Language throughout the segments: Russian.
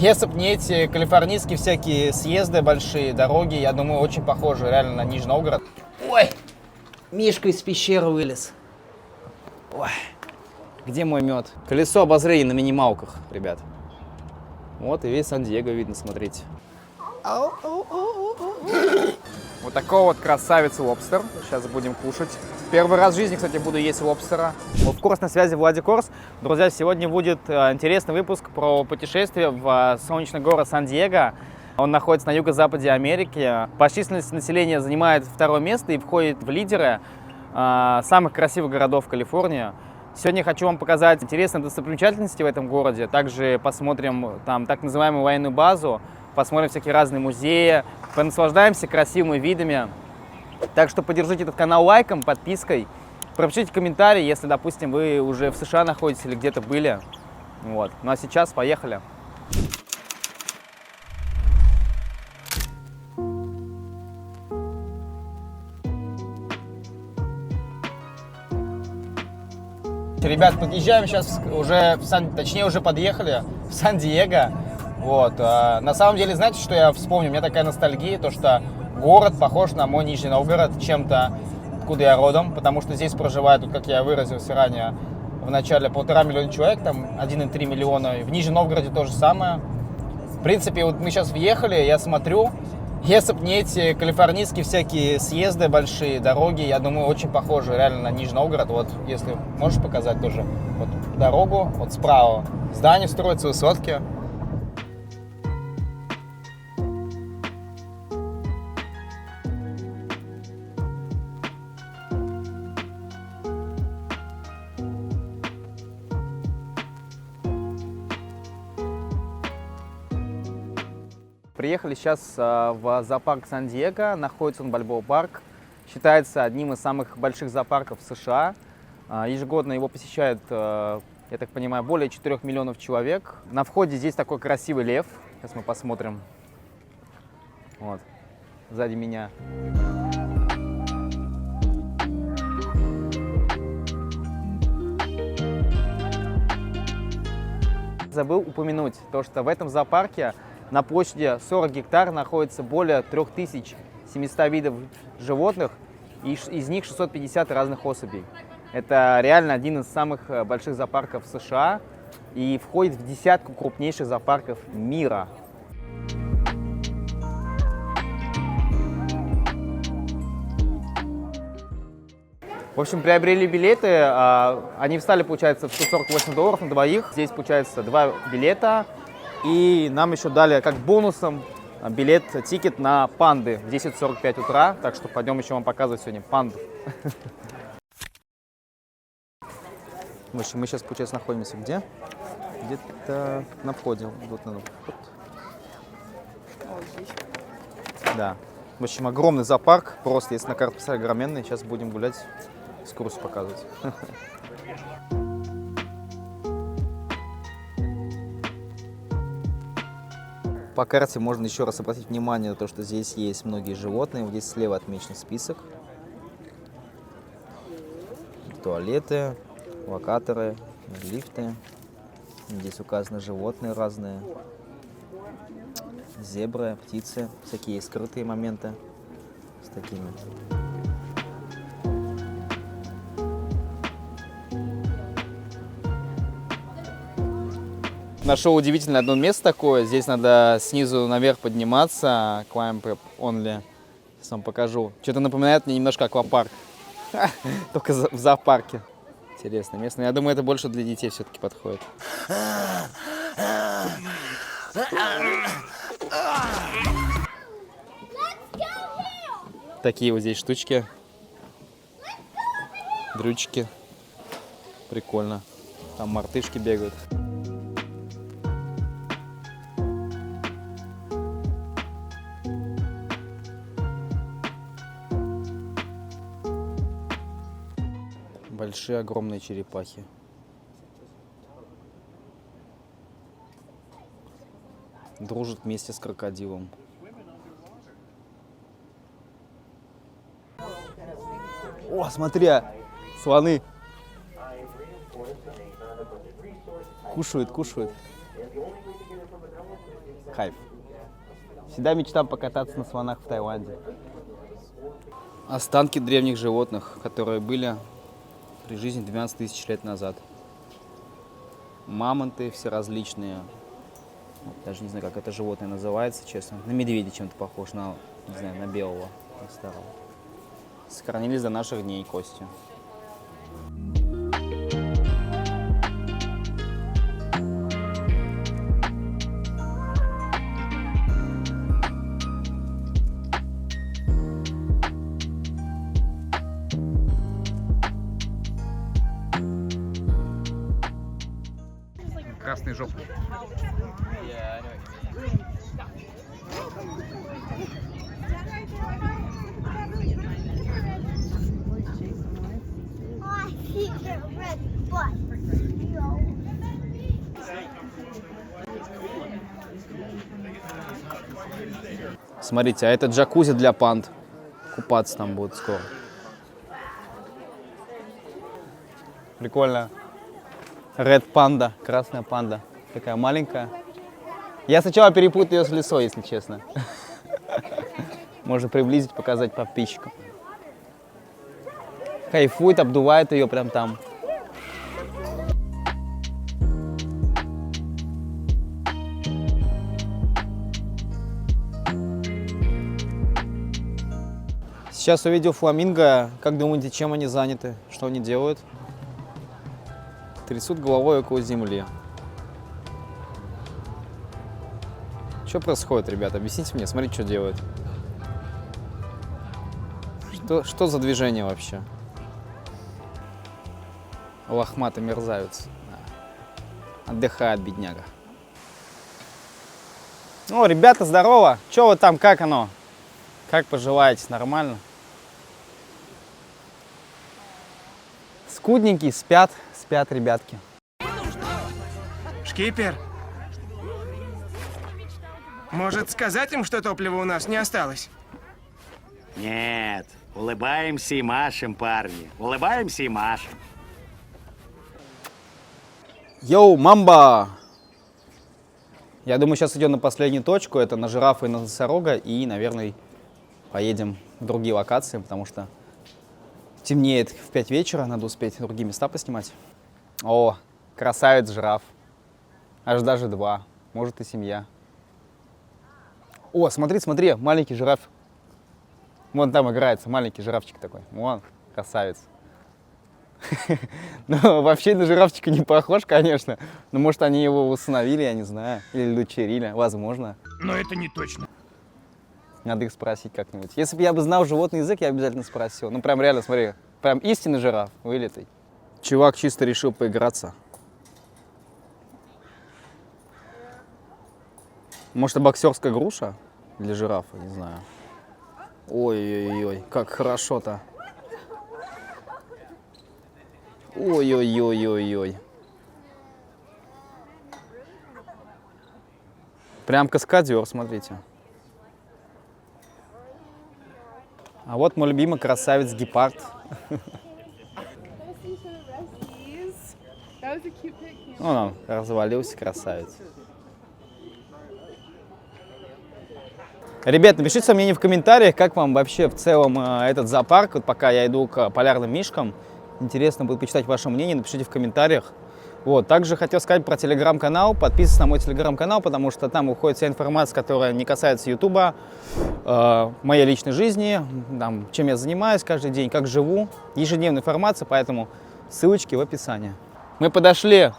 Если бы не эти калифорнийские всякие съезды, большие дороги, я думаю, очень похожи реально на Нижний Новгород. Ой, Мишка из пещеры вылез. Ой, где мой мед? Колесо обозрения на минималках, ребят. Вот и весь Сан-Диего видно, смотрите. Вот такой вот красавец лобстер. Сейчас будем кушать. Первый раз в жизни, кстати, буду есть лобстера. В курс на связи Влади Корс. Друзья, сегодня будет интересный выпуск про путешествие в солнечный город Сан-Диего. Он находится на юго-западе Америки. По численности населения занимает второе место и входит в лидеры самых красивых городов Калифорнии. Сегодня я хочу вам показать интересные достопримечательности в этом городе. Также посмотрим там так называемую военную базу, посмотрим всякие разные музеи, понаслаждаемся красивыми видами. Так что поддержите этот канал лайком, подпиской, пропишите комментарий, если, допустим, вы уже в США находитесь или где-то были. Вот. Ну а сейчас поехали. Ребят, подъезжаем сейчас уже, точнее уже подъехали в Сан-Диего. Вот. На самом деле, знаете, что я вспомнил? У меня такая ностальгия, то что город похож на мой Нижний Новгород чем-то, откуда я родом, потому что здесь проживает, как я выразился ранее, в начале 1,5 миллиона человек, там 1,3 миллиона. В Нижнем Новгороде то же самое. В принципе, вот мы сейчас въехали, я смотрю, если бы не эти калифорнийские всякие съезды, большие дороги, я думаю, очень похожи реально на Нижний Новгород. Вот, если можешь показать тоже вот дорогу, вот справа здания строятся, высотки. Приехали сейчас в зоопарк Сан-Диего, находится он Бальбоа парк, считается одним из самых больших зоопарков в США. Ежегодно его посещает, я так понимаю, более 4 миллионов человек. На входе здесь такой красивый лев, сейчас мы посмотрим, вот, сзади меня. Забыл упомянуть то, что в этом зоопарке на площади 40 гектар находится более 3700 видов животных, и из них 650 разных особей. Это реально один из самых больших зоопарков в США и входит в десятку крупнейших зоопарков мира. В общем, приобрели билеты, они встали, получается, в $148 на двоих. Здесь, получается, 2 билета. И нам еще дали как бонусом тикет на панды в 10:45 утра. Так что пойдем еще вам показывать сегодня панду. В общем, мы сейчас, получается, находимся где? Где-то на входе. Вот на вход. Да. В общем, огромный зоопарк. Просто, если на карту поставить, огроменный. Сейчас будем гулять, экскурсию показывать. По карте можно еще раз обратить внимание на то, что здесь есть многие животные. Вот здесь слева отмечен список. Туалеты, локаторы, лифты. Здесь указаны животные разные. Зебры, птицы. Всякие скрытые моменты с такими. Нашел удивительно одно место такое. Здесь надо снизу наверх подниматься. Climb up only. Сейчас вам покажу. Что-то напоминает мне немножко аквапарк. Только в зоопарке. Интересное место. Но я думаю, это больше для детей все-таки подходит. Такие вот здесь штучки. Дрючки. Прикольно. Там мартышки бегают. Большие огромные черепахи. Дружат вместе с крокодилом. О, смотри, слоны. Кушают. Кайф. Всегда мечтал покататься на слонах в Таиланде. Останки древних животных, которые были при жизни 12 тысяч лет назад. Мамонты все различные. Даже не знаю, как это животное называется, честно. На медведя чем-то похож, на, не знаю, на белого, на старого. Сохранились до наших дней кости. Красные жопы. Смотрите, а это джакузи для панд. Купаться там будут скоро. Прикольно. Red панда, красная панда. Такая маленькая. Я сначала перепутал ее с лисой, если честно. Можно приблизить, показать подписчикам. Кайфует, обдувает ее прям там. Сейчас увидел фламинго. Как думаете, чем они заняты? Что они делают? Трясут головой около земли. Что происходит, ребята? Объясните мне, смотрите, что делают. Что за движение вообще? Лохматый мерзавец. Отдыхает, бедняга. О, ребята, здорово! Че вы там, как оно? Как поживаете? Нормально? Скудненькие, спят, ребятки. Шкипер, может сказать им, что топлива у нас не осталось? Нет, улыбаемся и машем, парни. Улыбаемся и машем. Йоу, мамба! Я думаю, сейчас идем на последнюю точку. Это на жирафа и на носорога. И, наверное, поедем в другие локации, потому что темнеет в 5 вечера. Надо успеть другие места поснимать. О, красавец жираф. Аж даже 2. Может и семья. О, смотри, смотри, маленький жираф. Вон там играется маленький жирафчик такой. Вон, красавец. Ну, вообще на жирафчика не похож, конечно. Но может они его усыновили, я не знаю. Или удочерили, возможно. Но это не точно. Надо их спросить как-нибудь. Если бы я бы знал животный язык, я обязательно спросил. Ну, прям реально, смотри. Прям истинный жираф, вылитый. Чувак чисто решил поиграться. Может, это боксерская груша для жирафа, не знаю. Ой-ой-ой, как хорошо-то. Ой-ой-ой-ой-ой. Прям каскадер, смотрите. А вот мой любимый красавец гепард. Вон он развалился, красавец. Ребят, напишите свое мнение в комментариях, как вам вообще в целом этот зоопарк, вот пока я иду к полярным мишкам. Интересно будет почитать ваше мнение, напишите в комментариях. Вот. Также хотел сказать про телеграм-канал. Подписывайтесь на мой телеграм-канал, потому что там уходит вся информация, которая не касается ютуба, моей личной жизни, там, чем я занимаюсь каждый день, как живу. Ежедневная информация, поэтому ссылочки в описании. Мы подошли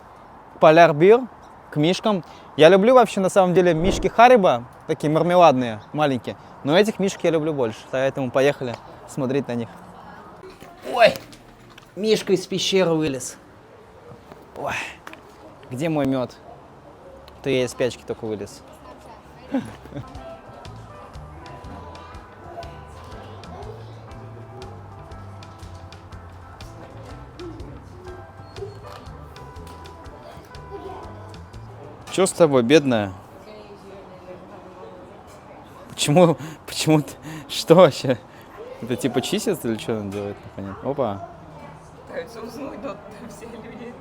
к Polar Bear, к мишкам. Я люблю вообще на самом деле мишки Харибо, такие мармеладные, маленькие. Но этих мишек я люблю больше, поэтому поехали смотреть на них. Ой, мишка из пещеры вылез. Ой, где мой мед? То я из спячки только вылез. Что с тобой, бедная? Почему ты, что вообще? Это типа чистится или что он делает? Непонятно. Опа. Пытаются уснуть, но все люди.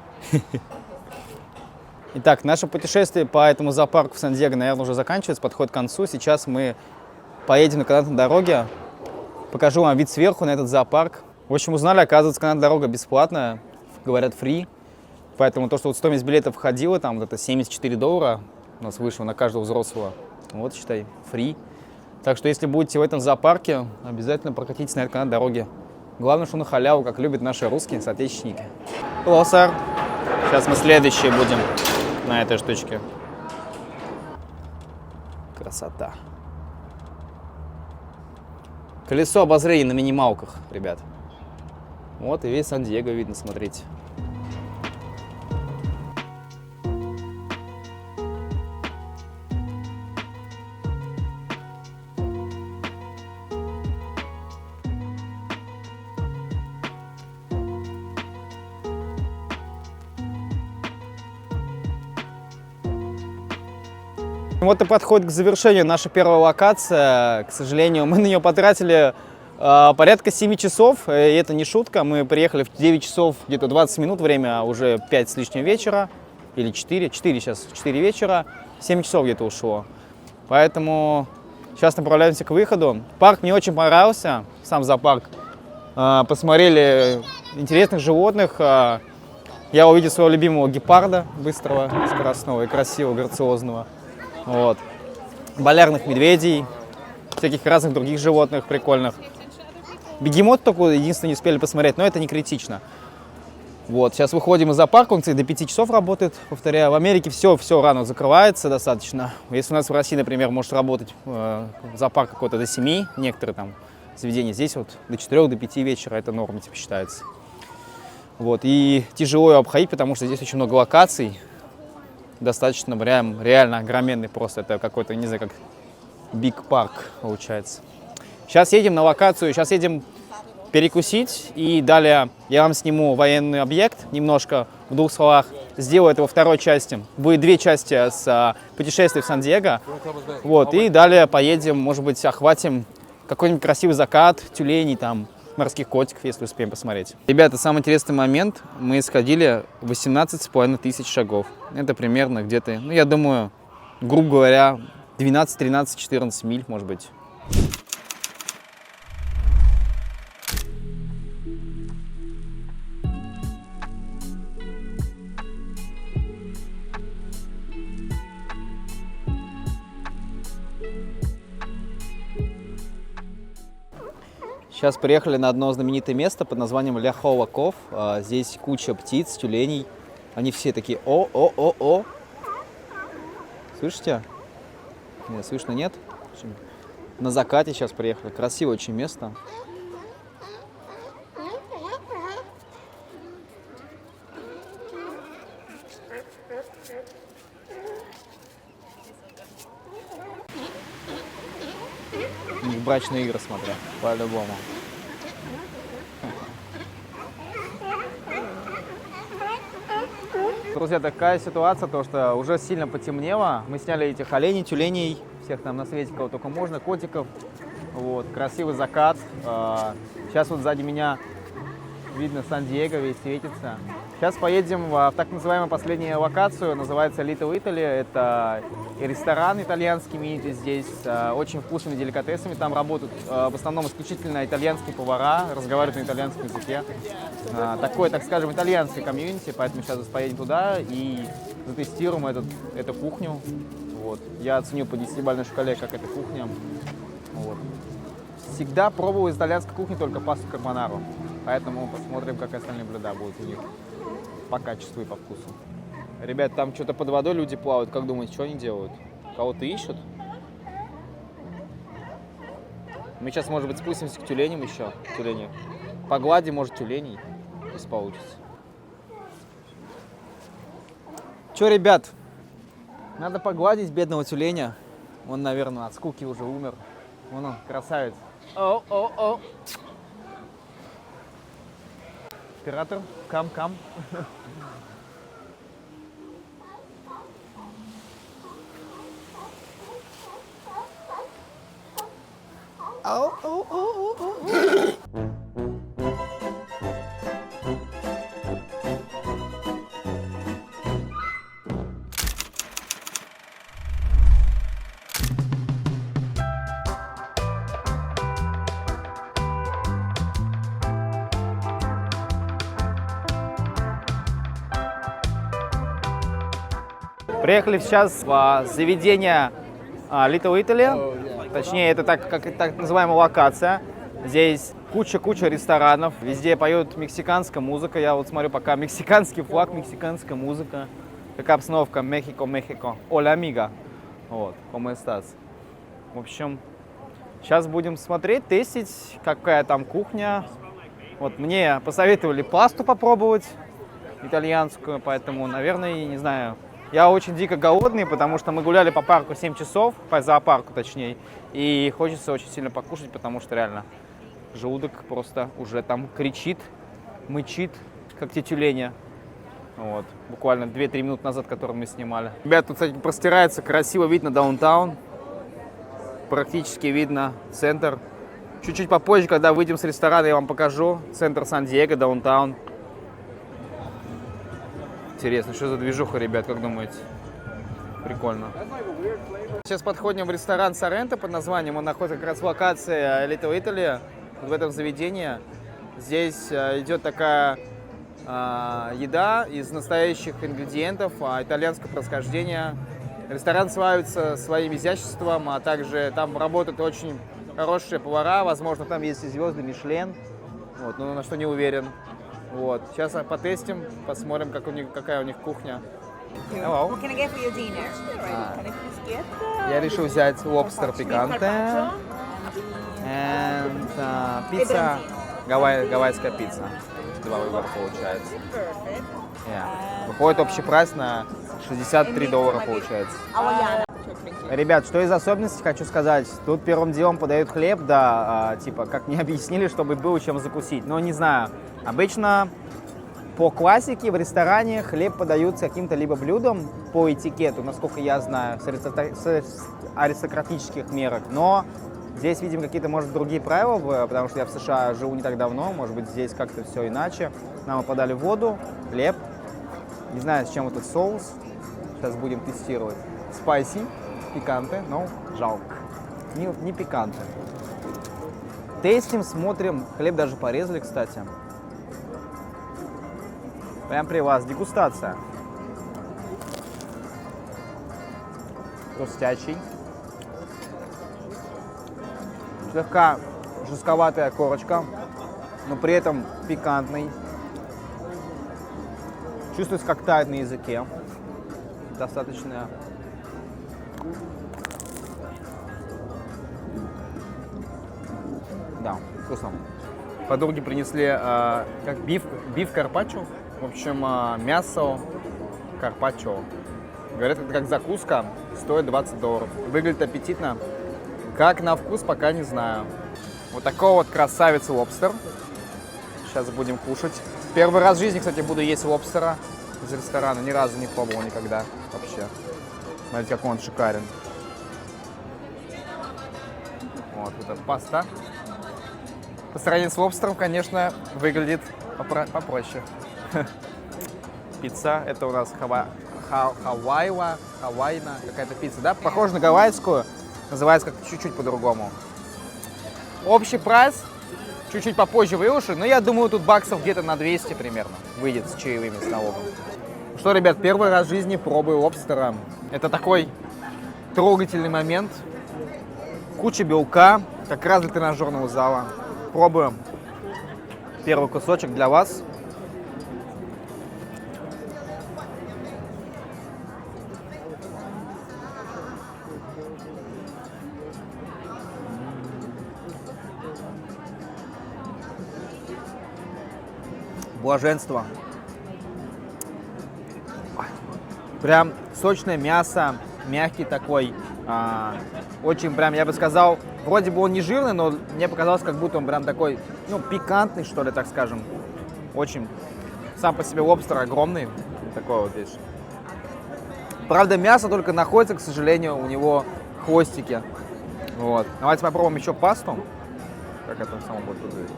Итак, наше путешествие по этому зоопарку в Сан-Диего, наверное, уже заканчивается, подходит к концу. Сейчас мы поедем на канатной дороге. Покажу вам вид сверху на этот зоопарк. В общем, узнали, оказывается, канатная дорога бесплатная, говорят, free. Поэтому то, что вот стоимость билета входила, там вот это $74 у нас вышло на каждого взрослого. Вот, считай, free. Так что, если будете в этом зоопарке, обязательно прокатитесь на этой канатной дороге. Главное, что на халяву, как любят наши русские соотечественники. Hello, sir. Сейчас мы следующие будем на этой штучке. Красота. Колесо обозрения на минималках, ребят. Вот и весь Сан-Диего видно, смотрите. Вот и подходит к завершению наша первая локация. К сожалению, мы на нее потратили порядка 7 часов. И это не шутка. Мы приехали в 9 часов, где-то 20 минут, время уже 5 с лишним вечера. Или 4 сейчас, 4 вечера. 7 часов где-то ушло. Поэтому сейчас направляемся к выходу. Парк мне очень понравился, сам зоопарк. Посмотрели интересных животных. Я увидел своего любимого гепарда, быстрого, скоростного и красивого, грациозного. Вот. Полярных медведей, всяких разных других животных прикольных. Бегемот только единственное не успели посмотреть, но это не критично. Вот, сейчас выходим из зоопарка, он, кстати, до 5 часов работает, повторяю. В Америке все рано закрывается достаточно. Если у нас в России, например, может работать зоопарк какой-то до 7, некоторые там заведения, здесь вот до 4, до 5 вечера, это норма типа считается. Вот, и тяжело его обходить, потому что здесь очень много локаций. Достаточно реально огроменный просто. Это какой-то, не знаю, как Big Park получается. Сейчас едем на локацию, сейчас едем перекусить. И далее я вам сниму военный объект немножко, в 2 словах. Сделаю это во второй части. Будет 2 части с путешествия в Сан-Диего. Вот, и далее поедем, может быть, охватим какой-нибудь красивый закат, тюленей там, морских котиков, если успеем посмотреть. Ребята, самый интересный момент. Мы сходили 18,5 тысяч шагов. Это примерно где-то, ну, я думаю, грубо говоря, 12, 13, 14 миль, может быть. Сейчас приехали на одно знаменитое место под названием Ляхова Ков. Здесь куча птиц, тюленей. Они все такие о-о-о-о. Слышите? Нет, слышно, нет? На закате сейчас приехали. Красивое очень место. У них брачные игры, смотря, по-любому. Друзья, такая ситуация, то что уже сильно потемнело. Мы сняли этих оленей, тюленей, всех там на свете, кого только можно, котиков. Вот, красивый закат. Сейчас вот сзади меня видно Сан-Диего, весь светится. Сейчас поедем в так называемую последнюю локацию, называется Little Italy. Это ресторан итальянский, видите, здесь очень вкусными деликатесами. Там работают в основном исключительно итальянские повара, разговаривают на итальянском языке. Такое, так скажем, итальянское комьюнити, поэтому сейчас поедем туда и затестируем эту кухню. Вот. Я оценю по 10-бальной шкале, как эта кухня. Вот. Всегда пробовал из итальянской кухни только пасту карбонару, поэтому посмотрим, как остальные блюда будут у них по качеству и по вкусу. Ребят, там что-то под водой люди плавают. Как думаете, что они делают? Кого-то ищут? Мы сейчас, может быть, спустимся к тюленям еще. Тюлени. Погладим, может, тюленей, если получится. Че, ребят, надо погладить бедного тюленя. Он, наверное, от скуки уже умер. Вон он, красавец. О-о-о. Оператор, кам. Приехали сейчас в заведение Little Italy. Точнее, это так называемая локация. Здесь куча ресторанов. Везде поют мексиканская музыка. Я вот смотрю, пока мексиканский флаг, мексиканская музыка. Какая обстановка? Мехико, Мехико. Hola, amiga. Вот, ¿cómo estás? В общем, сейчас будем смотреть, тестить, какая там кухня. Вот мне посоветовали пасту попробовать, итальянскую, поэтому, наверное, не знаю. Я очень дико голодный, потому что мы гуляли по парку 7 часов, по зоопарку точнее, и хочется очень сильно покушать, потому что реально желудок просто уже там кричит, мычит, как тетюленя. Вот, буквально 2-3 минуты назад, который мы снимали. Ребят, тут, кстати, простирается красиво вид на даунтаун. Практически видно центр. Чуть-чуть попозже, когда выйдем с ресторана, я вам покажу центр Сан-Диего, даунтаун. Интересно, что за движуха, ребят, как думаете? Прикольно. Сейчас подходим в ресторан Соренто под названием. Он находится как раз в локации Little Italy, в этом заведении. Здесь идет такая еда из настоящих ингредиентов итальянского происхождения. Ресторан славится своим изяществом, а также там работают очень хорошие повара. Возможно, там есть и звезды Мишлен, вот, но на что не уверен. Вот. Сейчас потестим, посмотрим, какая у них кухня. Hello. What can I get for your dinner? Can I please get Я решил взять лобстер пиканте and пицца, гавайская пицца. Два выбора получается. Yeah. Выходит общий прайс на $63 получается. Ребят, что из особенностей хочу сказать. Тут первым делом подают хлеб, да, типа, как мне объяснили, чтобы было чем закусить. Но не знаю, обычно по классике в ресторане хлеб подаются каким-то либо блюдом по этикету, насколько я знаю, с аристократических мерок. Но здесь, видимо, какие-то, может, другие правила, потому что я в США живу не так давно, может быть, здесь как-то все иначе. Нам подали воду, хлеб, не знаю, с чем этот соус, сейчас будем тестировать. Спайси, пиканте, но жалко, не пиканте. Тестим, смотрим, хлеб даже порезали, кстати. Прям при вас, дегустация. Хрустящий. Слегка жестковатая корочка, но при этом пикантный. Чувствуется, как тает на языке. Достаточно. Да, вкусно. Подруги принесли как биф карпаччо. В общем, мясо карпаччо. Говорят, это как закуска, стоит $20. Выглядит аппетитно. Как на вкус, пока не знаю. Вот такой вот красавец лобстер. Сейчас будем кушать. Первый раз в жизни, кстати, буду есть лобстера из ресторана. Ни разу не пробовал никогда вообще. Смотрите, как он шикарен. Вот эта паста. По сравнению с лобстером, конечно, выглядит попроще. Пицца. Это у нас хавайна какая-то пицца, да? Похоже на гавайскую. Называется как чуть-чуть по-другому. Общий прайс чуть-чуть попозже выложу, но я думаю, тут баксов где-то на 200 примерно выйдет с чаевыми, с налогом. Что, ребят, первый раз в жизни пробую лобстера. Это такой трогательный момент. Куча белка, как раз для тренажерного зала. Пробуем. Первый кусочек для вас. Блаженство. Прям сочное мясо, мягкий такой. Очень прям, я бы сказал, вроде бы он не жирный, но мне показалось, как будто он прям такой, ну, пикантный, что ли, так скажем. Очень. Сам по себе лобстер огромный. Такой вот здесь. Правда, мясо только находится, к сожалению, у него хвостики. Вот. Давайте попробуем еще пасту. Как это само будет выглядеть.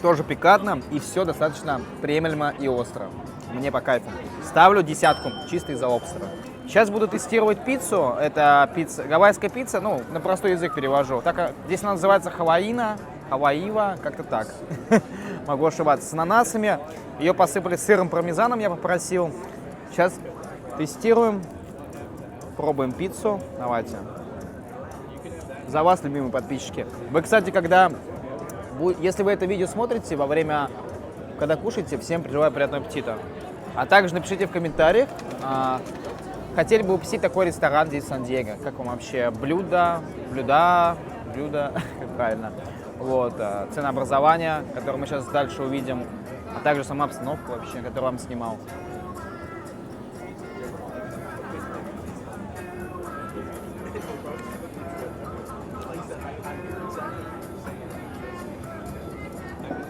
Тоже пикантно, и все достаточно приемлемо и остро. Мне по кайфу. Ставлю 10 чисто из-за лобстера. Сейчас буду тестировать пиццу. Это пицца, гавайская пицца, ну, на простой язык перевожу. Так, здесь она называется хаваина, хаваива, как-то так. могу ошибаться, с ананасами. Ее посыпали сыром пармезаном, я попросил. Сейчас тестируем, пробуем пиццу. Давайте. За вас, любимые подписчики. Вы, кстати, если вы это видео смотрите когда кушаете, всем желаю приятного аппетита. А также напишите в комментариях, хотели бы вы посетить такой ресторан здесь в Сан-Диего. Как вам вообще блюдо, как правильно. Вот, ценообразование, которое мы сейчас дальше увидим, а также сама обстановка вообще, которую вам снимал.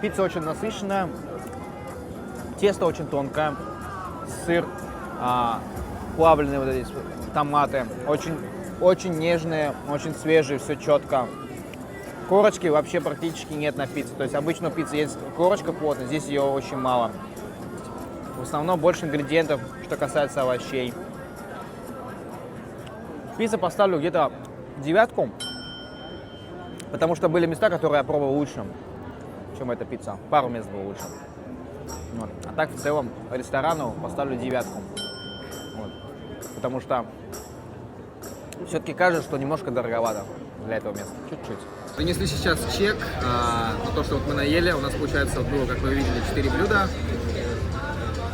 Пицца очень насыщенная, тесто очень тонкое, сыр, плавленые вот эти томаты, очень нежные, очень свежие, все четко. Корочки вообще практически нет на пицце, то есть обычно у пиццы есть корочка плотная, здесь ее очень мало. В основном больше ингредиентов, что касается овощей. Пиццу поставлю где-то 9, потому что были места, которые я пробовал лучше, чем эта пицца. Пару мест было лучше. Вот. А так в целом ресторану поставлю 9. Вот. Потому что все-таки кажется, что немножко дороговато для этого места. Чуть-чуть. Принесли сейчас чек на то, что вот мы наели. У нас, получается, было, как вы видели, 4 блюда.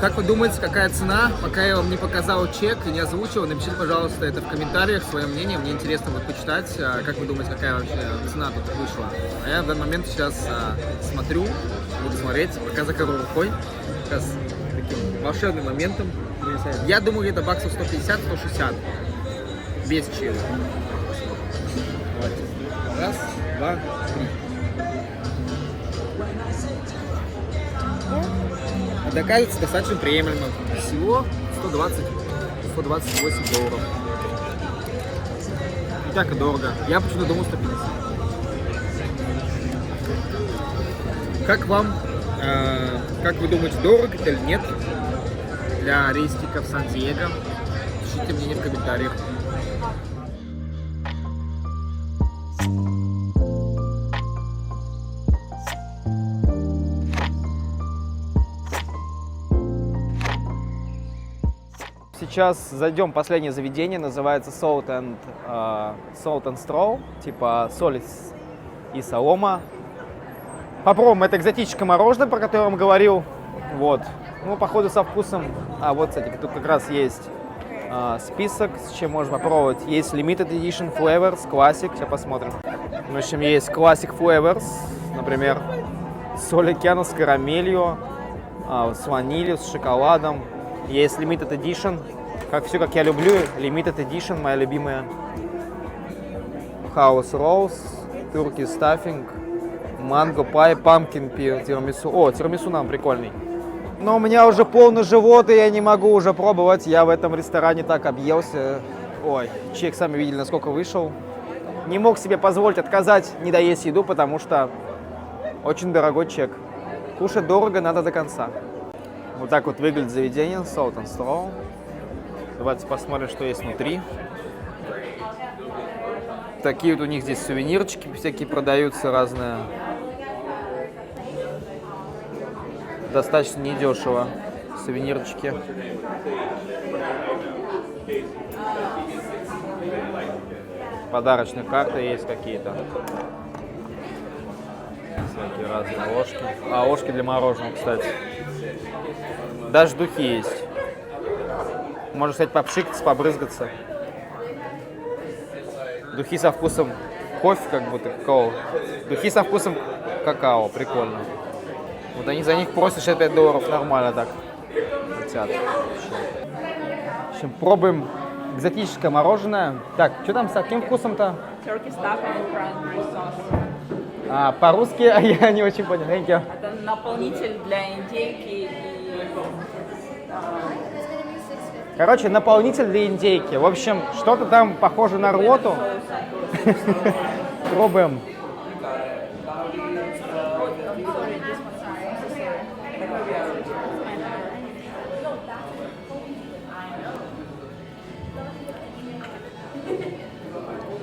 Как вы думаете, какая цена? Пока я вам не показал чек и не озвучил, напишите, пожалуйста, это в комментариях, свое мнение. Мне интересно вот почитать, как вы думаете, какая вообще цена тут вышла. А я в данный момент сейчас смотрю, буду смотреть, пока закрою рукой. Сейчас таким волшебным моментом. Я думаю, где-то баксов 150-160. Без чека. Давайте. Раз, два, три. Доказывается достаточно приемлемо. Всего 128 долларов. Не так и дорого. Я почему-то думал 150. Как вам? Как вы думаете, дорого это или нет? Для рейстиков Сан-Диего? Пишите мне в комментариях. Сейчас зайдем в последнее заведение, называется Salt and Straw, типа соль и солома. Попробуем это экзотическое мороженое, про которое я вам говорил. Вот. Ну, походу со вкусом. Вот, кстати, тут как раз есть список, с чем можно попробовать. Есть Limited Edition Flavors, Classic, сейчас посмотрим. В общем, есть Classic Flavors, например, соль океана с карамелью, с ванилью, с шоколадом. Есть Limited Edition, все как я люблю, Limited Edition, моя любимая. House Rose, Turkey Stuffing, Mango Pie, Pumpkin Pie, тирамису. О, тирамису нам прикольный. Но у меня уже полный живот, и я не могу уже пробовать. Я в этом ресторане так объелся. Ой, чек, сами видели, насколько вышел. Не мог себе позволить отказать, не доесть еду, потому что очень дорогой чек. Кушать дорого, надо до конца. Вот так вот выглядит заведение Salt and Straw. Давайте посмотрим, что есть внутри. Такие вот у них здесь сувенирчики всякие продаются разные. Достаточно недешево. Сувенирчики. Подарочные карты есть какие-то. Всякие разные ложки. Ложки для мороженого, кстати. Даже духи есть. Можно, кстати, попшикаться, побрызгаться. Духи со вкусом кофе, как будто какао. Духи со вкусом какао, прикольно. Вот они за них просят 65 долларов, нормально так. Хотят. В общем, пробуем экзотическое мороженое. Так, что там с каким вкусом-то? Turkey stuffing cranberry sauce. По-русски я не очень понял. Это наполнитель для индейки и... Короче, наполнитель для индейки. В общем, что-то там похоже на рвоту. Пробуем.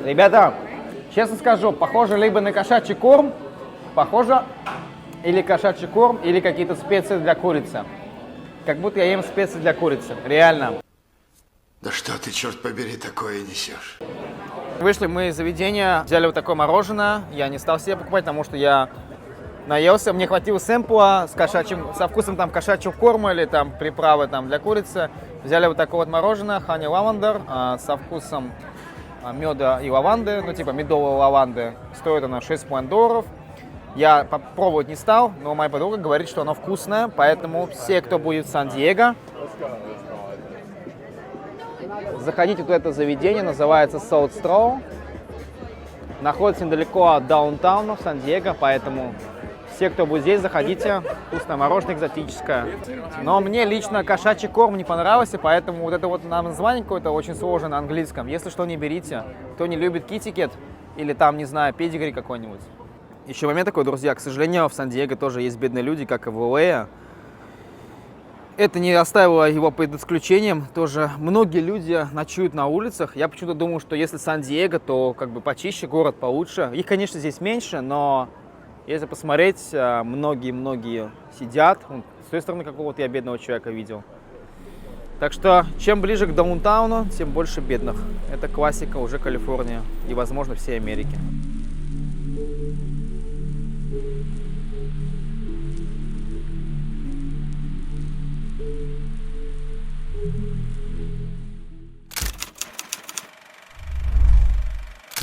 Ребята, честно скажу, похоже либо на кошачий корм, похоже или кошачий корм, или какие-то специи для курицы. Как будто я ем специи для курицы, реально. Да что ты, черт побери, такое несешь? Вышли мы из заведения, взяли вот такое мороженое. Я не стал себе покупать, потому что я наелся. Мне хватило сэмпла со вкусом там кошачьего корма или там приправы там для курицы. Взяли вот такое вот мороженое, Honey Lavender, со вкусом меда и лаванды, ну типа медовой лаванды. Стоит оно $6,5. Я попробовать не стал, но моя подруга говорит, что оно вкусное, поэтому все, кто будет в Сан-Диего, заходите в это заведение, называется South Straw. Находится недалеко от даунтауна в Сан-Диего, поэтому все, кто будет здесь, заходите. Вкусное мороженое экзотическое. Но мне лично кошачий корм не понравился, поэтому вот это вот название какое-то очень сложное на английском. Если что, не берите. Кто не любит китикет или там, не знаю, педигри какой-нибудь. Еще момент такой, друзья, к сожалению, в Сан-Диего тоже есть бедные люди, как и в Л.А. Это не оставило его под исключением. Тоже многие люди ночуют на улицах. Я почему-то думал, что если Сан-Диего, то как бы почище, город получше. Их, конечно, здесь меньше, но если посмотреть, многие сидят. С той стороны какого-то я бедного человека видел. Так что, чем ближе к даунтауну, тем больше бедных. Это классика уже Калифорнии и, возможно, всей Америки.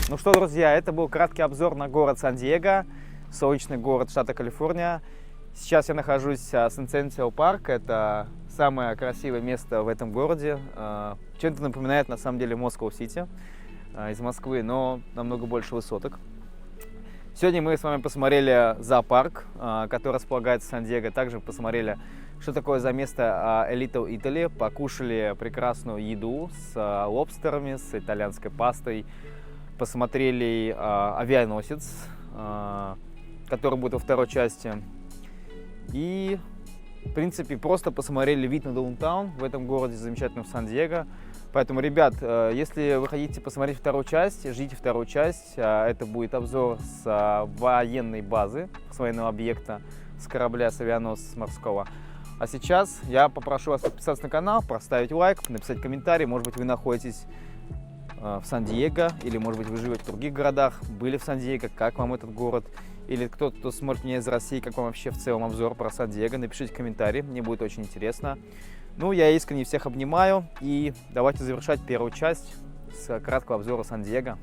Ну что, друзья, это был краткий обзор на город Сан-Диего, солнечный город штата Калифорния. Сейчас я нахожусь в Centennial Park, это самое красивое место в этом городе. Чем-то напоминает на самом деле Москва-Сити из Москвы, но намного больше высоток. Сегодня мы с вами посмотрели зоопарк, который располагается в Сан-Диего. Также посмотрели, что такое за место Little Italy, покушали прекрасную еду с лобстерами, с итальянской пастой. Посмотрели «Авианосец», который будет во второй части. И, в принципе, просто посмотрели вид на даунтаун в этом городе замечательном Сан-Диего. Поэтому, ребят, если вы хотите посмотреть вторую часть, ждите вторую часть. Это будет обзор с военной базы, с военного объекта, с корабля, с авианосца морского. А сейчас я попрошу вас подписаться на канал, поставить лайк, написать комментарий. Может быть, вы находитесь в Сан-Диего, или, может быть, вы живете в других городах, были в Сан-Диего, как вам этот город, или кто-то, кто смотрит меня из России, как вам вообще в целом обзор про Сан-Диего, напишите комментарий, мне будет очень интересно. Ну, я искренне всех обнимаю, и давайте завершать первую часть с краткого обзора Сан-Диего.